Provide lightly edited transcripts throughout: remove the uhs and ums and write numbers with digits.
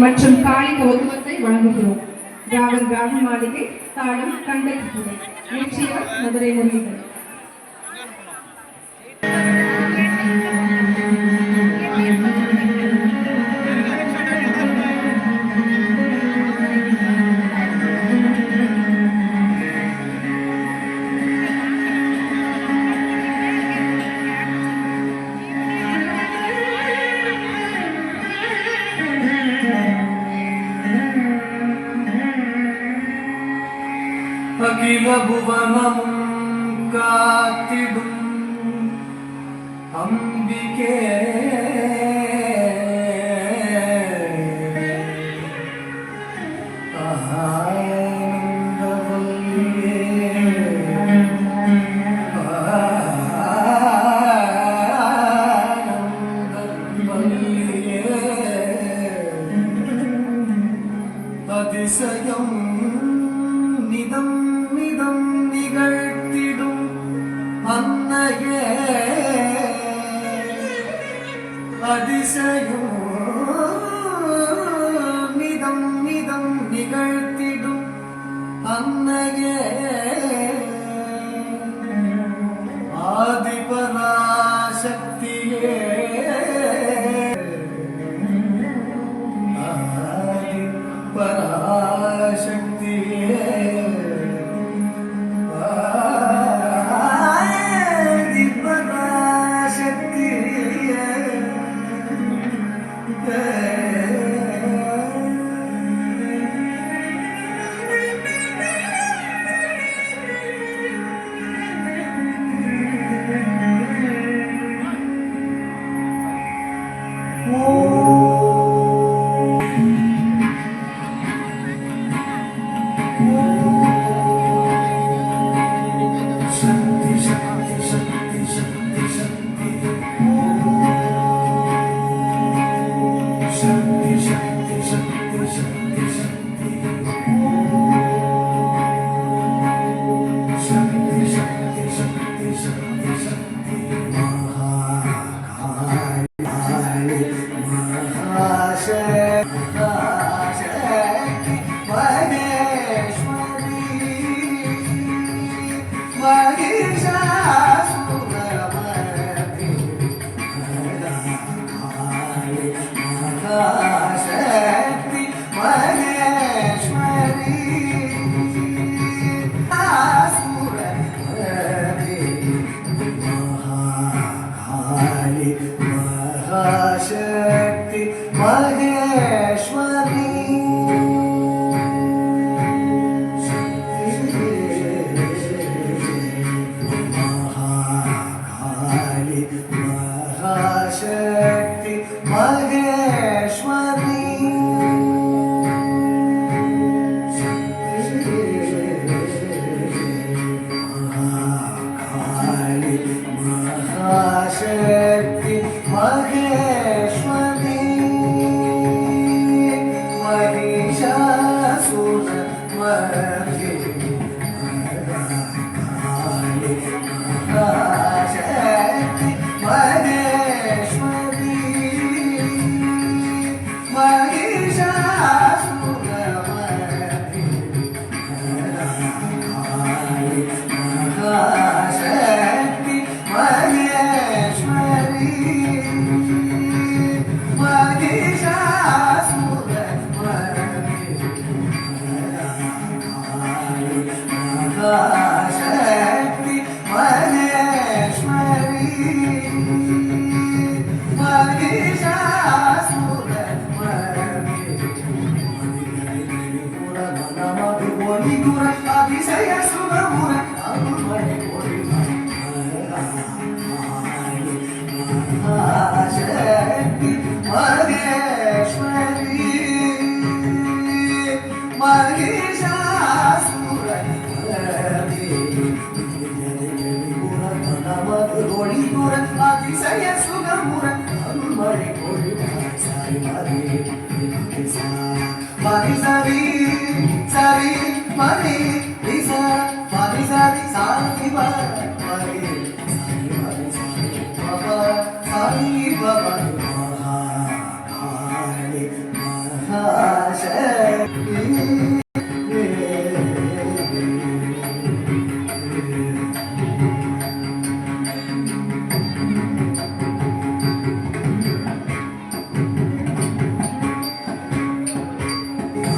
மற்றும் காளி கௌதுவத்தை வழங்குகிறோம். ராகம் ராக மாளிகை, தாளம் கண்டை புதுவை, நிச்சயம் மதுரை முரளிகள். அகில புவனமும் காத்திடும் அம்பிகே அதிசயம் நிதம் நிதம் நிகழ்த்திடும் அன்னையே அதிசயம் நிதம் நிதம் நிகழ்த்திடும் அன்னையே ஆதிபராசக்தியே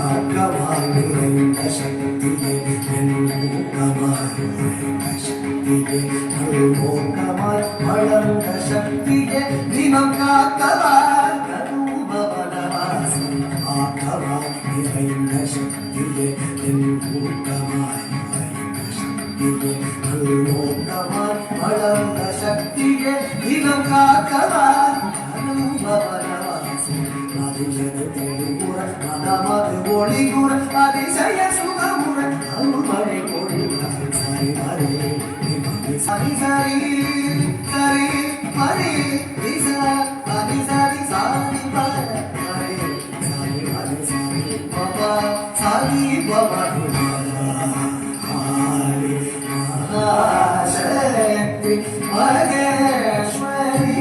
ஆக்கமாய் நிறைந்த சக்தியே என் ஊக்கமாய் உறைந்த சக்தியே நல்நோக்கமாய் வளர்ந்த சக்தியே தினம் காக்கவாய் கருபவனவாசம் ஆக்கமாய் நிறைந்த சக்தியே என் ஊக்கமாய் உறைந்த சக்தியே நல்நோக்கமாய் வளர்ந்த சக்தியே தினம் காக்கவாய் கருபவனவாசம் மதியது தெளிவுற மனமது ஒளிகுற அதிசய சுகமுற அருள்மழை பொழிவுற சரி மறி சரி சரி சரி மறி சரி சரி சாரி மறி சரி மறி சரி பபா சரி பபா ஹரி மகாசக்தி மகேஸ்வரி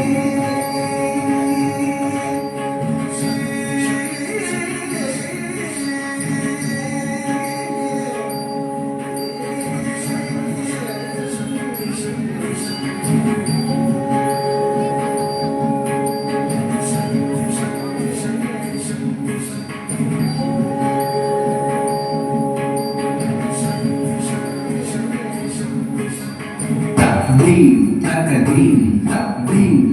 Takdim, takdim, takdim.